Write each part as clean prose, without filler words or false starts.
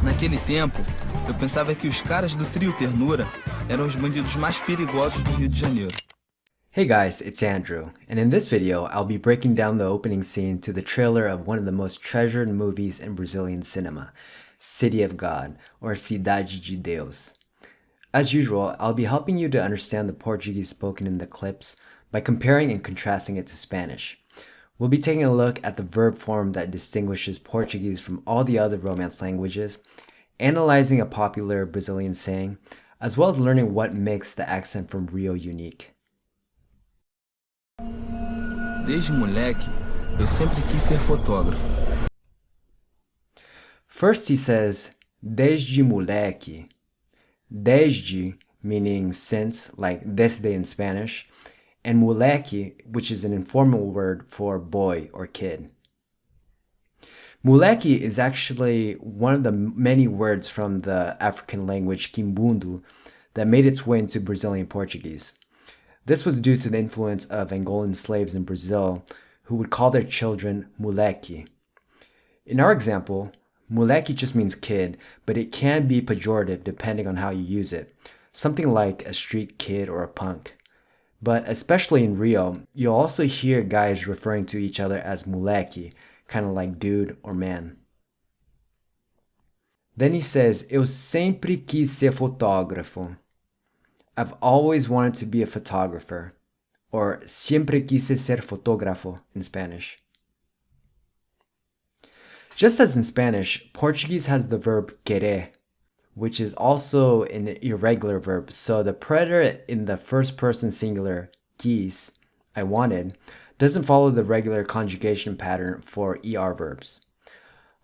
Naquele tempo, eu pensava que os caras do trio Ternura eram os bandidos mais perigosos do Rio de Janeiro. Hey guys, it's Andrew, and in this video, I'll be breaking down the opening scene to the trailer of one of the most treasured movies in Brazilian cinema, City of God, or Cidade de Deus. As usual, I'll be helping you to understand the Portuguese spoken in the clips by comparing and contrasting it to Spanish. We'll be taking a look at the verb form that distinguishes Portuguese from all the other Romance languages, analyzing a popular Brazilian saying, as well as learning what makes the accent from Rio unique. Desde moleque, eu sempre quis ser fotógrafo. First he says, desde moleque. Desde, meaning since, like desde in Spanish, and moleque, which is an informal word for boy or kid. Moleque is actually one of the many words from the African language Kimbundu that made its way into Brazilian Portuguese. This was due to the influence of Angolan slaves in Brazil who would call their children moleque. In our example, moleque just means kid, but it can be pejorative depending on how you use it, something like a street kid or a punk. But especially in Rio, you'll also hear guys referring to each other as moleque, kind of like dude or man. Then he says, eu sempre quis ser fotógrafo. I've always wanted to be a photographer, or siempre quise ser fotógrafo in Spanish. Just as in Spanish, Portuguese has the verb querer, which is also an irregular verb, so the preterite in the first person singular, quis, I wanted, doesn't follow the regular conjugation pattern for ER verbs.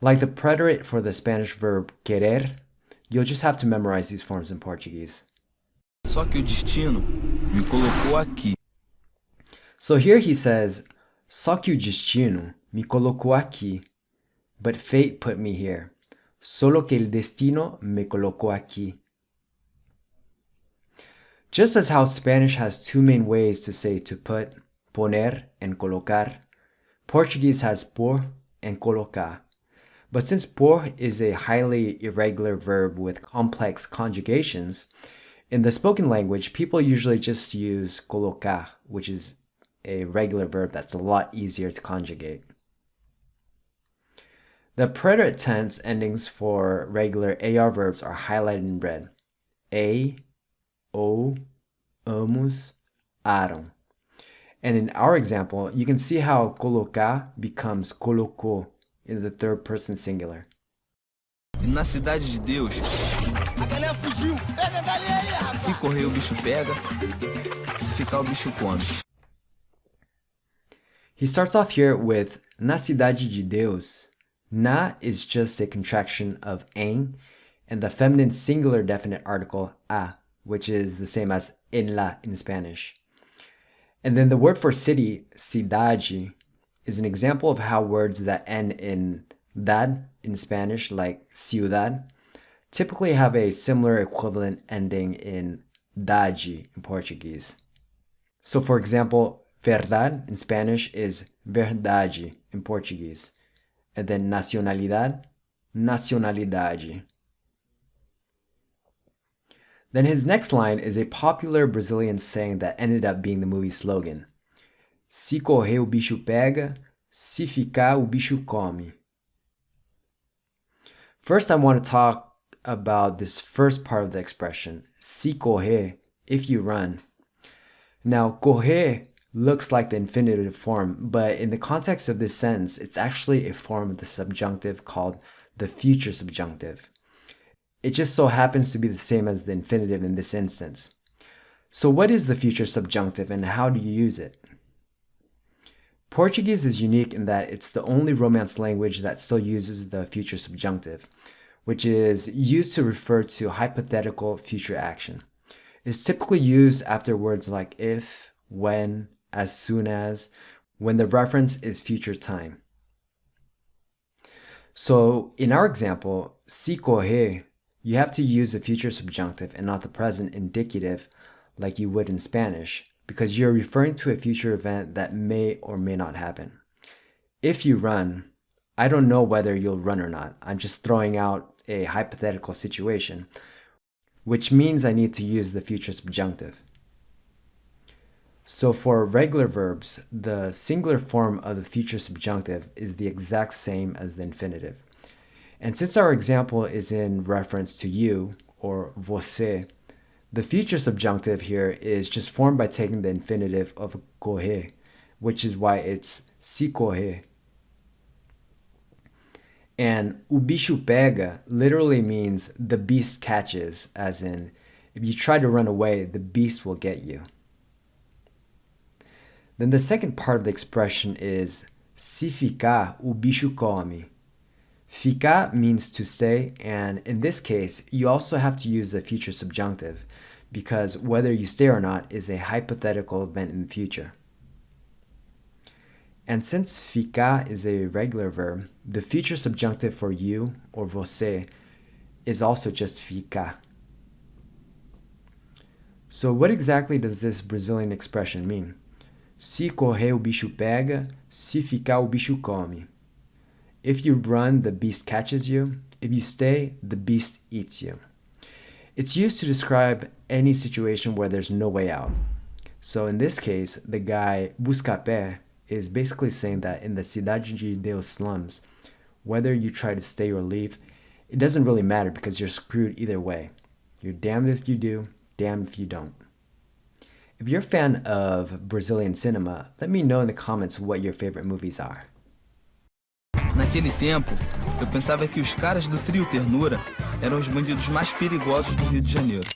Like the preterite for the Spanish verb querer, you'll just have to memorize these forms in Portuguese. Só que o destino me colocou aqui. So here he says, só que o destino me colocou aqui, but fate put me here. Solo que el destino me colocó aquí. Just as how Spanish has two main ways to say to put, poner and colocar, Portuguese has por and colocar. But since por is a highly irregular verb with complex conjugations, in the spoken language, people usually just use colocar, which is a regular verb that's a lot easier to conjugate. The preterite tense endings for regular AR verbs are highlighted in red. A, O, amos, aram. And in our example, you can see how colocar becomes colocou in the third person singular. E na Cidade de Deus, a galinha fugiu! Pega a galinha aí, rapaz! Se correr o bicho pega, se ficar o bicho come. He starts off here with na cidade de Deus. Na is just a contraction of em, and the feminine singular definite article a, which is the same as en la in Spanish. And then the word for city, cidade, is an example of how words that end in dad in Spanish, like ciudad, typically have a similar equivalent ending in dade in Portuguese. So for example, verdad in Spanish is verdade in Portuguese. And then nacionalidad, nacionalidade. Then his next line is a popular Brazilian saying that ended up being the movie slogan. Se correr o bicho pega, se ficar o bicho come. First, I want to talk about this first part of the expression, se correr, if you run. Now, correr looks like the infinitive form, but in the context of this sentence, it's actually a form of the subjunctive called the future subjunctive. It just so happens to be the same as the infinitive in this instance. So what is the future subjunctive and how do you use it? Portuguese is unique in that it's the only Romance language that still uses the future subjunctive, which is used to refer to hypothetical future action. It's typically used after words like if, when, as soon as, when the reference is future time. So in our example, se correr, you have to use the future subjunctive and not the present indicative like you would in Spanish, because you're referring to a future event that may or may not happen. If you run, I don't know whether you'll run or not. I'm just throwing out a hypothetical situation, which means I need to use the future subjunctive. So for regular verbs, the singular form of the future subjunctive is the exact same as the infinitive. And since our example is in reference to you, or você, the future subjunctive here is just formed by taking the infinitive of correr, which is why it's se correr. And o bicho pega literally means the beast catches, as in, if you try to run away, the beast will get you. Then the second part of the expression is se ficar, o bicho come. Ficar means to stay, and in this case, you also have to use the future subjunctive, because whether you stay or not is a hypothetical event in the future. And since ficar is a regular verb, the future subjunctive for you, or você, is also just ficar. So what exactly does this Brazilian expression mean? Se correr o bicho pega, se ficar o bicho come. If you run, the beast catches you. If you stay, the beast eats you. It's used to describe any situation where there's no way out. So in this case, the guy Buscapé is basically saying that in the Cidade de Deus slums, whether you try to stay or leave, it doesn't really matter because you're screwed either way. You're damned if you do, damned if you don't. If you're a fan of Brazilian cinema, let me know in the comments what your favorite movies are. Naquele tempo, eu pensava que os caras do trio Ternura eram os bandidos mais perigosos do Rio de Janeiro.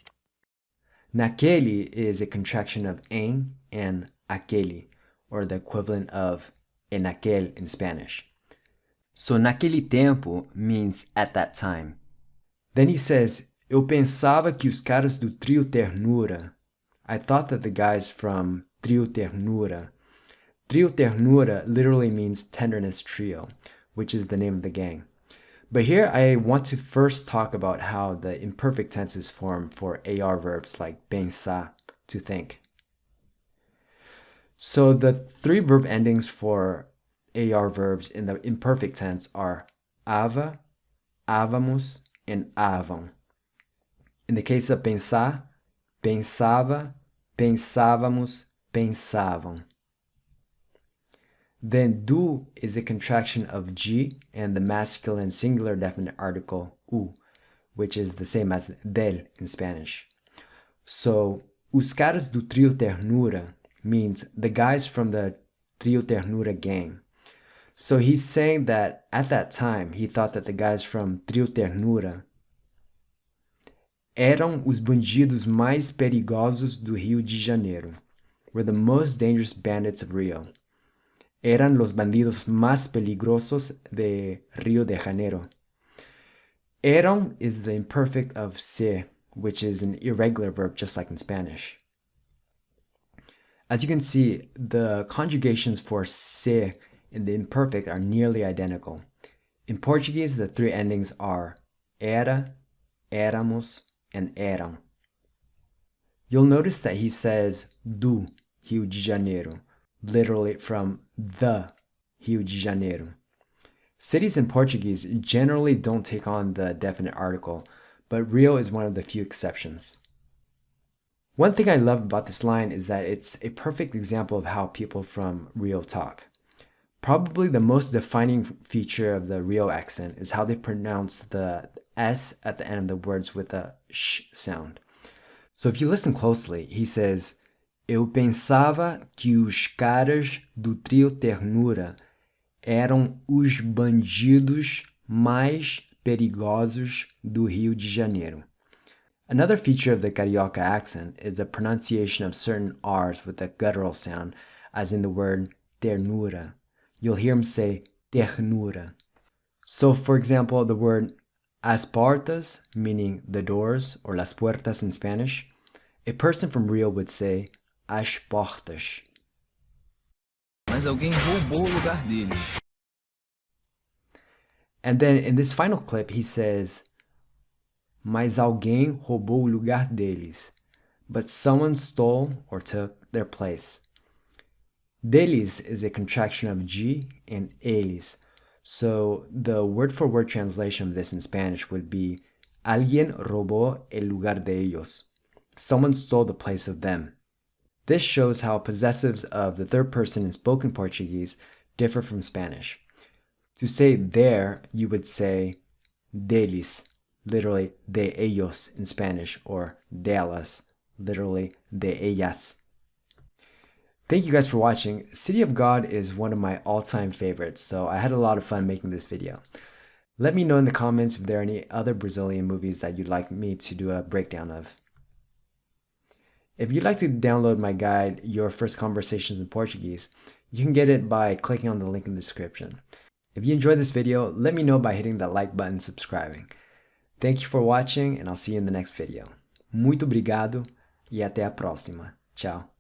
Naquele is a contraction of en and aquele, or the equivalent of en aquel in Spanish. So naquele tempo means at that time. Then he says, eu pensava que os caras do trio Ternura. I thought that the guys from trio Ternura. Trio Ternura literally means tenderness trio, which is the name of the gang. But here I want to first talk about how the imperfect tense is formed for AR verbs like pensar, to think. So the three verb endings for AR verbs in the imperfect tense are ava, avamos, and avam. In the case of pensar, pensava, pensávamos, pensavam. Then do is a contraction of G and the masculine singular definite article u, which is the same as del in Spanish. So, os caras do trio Ternura means the guys from the trio Ternura gang. So he's saying that at that time he thought that the guys from trio Ternura eram os bandidos mais perigosos do Rio de Janeiro, were the most dangerous bandits of Rio. Eran los bandidos más peligrosos de Rio de Janeiro. Eran is the imperfect of ser, which is an irregular verb just like in Spanish. As you can see, the conjugations for ser in the imperfect are nearly identical. In Portuguese, the three endings are era, éramos, and eram. You'll notice that he says do Rio de Janeiro, literally from the Rio de Janeiro. Cities in Portuguese generally don't take on the definite article, but Rio is one of the few exceptions. One thing I love about this line is that it's a perfect example of how people from Rio talk. Probably the most defining feature of the Rio accent is how they pronounce the S at the end of the words with a sh sound. So if you listen closely, he says, eu pensava que os caras do trio Ternura eram os bandidos mais perigosos do Rio de Janeiro. Another feature of the Carioca accent is the pronunciation of certain R's with a guttural sound, as in the word ternura. You'll hear him say ternura. So for example, the word as portas, meaning the doors, or las puertas in Spanish, a person from Rio would say as portas. Mas alguém roubou o lugar deles. And then in this final clip, he says, mas alguém roubou o lugar deles. But someone stole or took their place. Deles is a contraction of G and eles. So the word-for-word translation of this in Spanish would be Alguien robó el lugar de ellos. Someone stole the place of them. This shows how possessives of the third person in spoken Portuguese differ from Spanish. To say their, you would say deles, literally de ellos in Spanish, or delas, literally de ellas. Thank you guys for watching. City of God is one of my all-time favorites, so I had a lot of fun making this video. Let me know in the comments if there are any other Brazilian movies that you'd like me to do a breakdown of. If you'd like to download my guide, Your First Conversations in Portuguese, you can get it by clicking on the link in the description. If you enjoyed this video, let me know by hitting that like button and subscribing. Thank you for watching, and I'll see you in the next video. Muito obrigado e até a próxima. Tchau.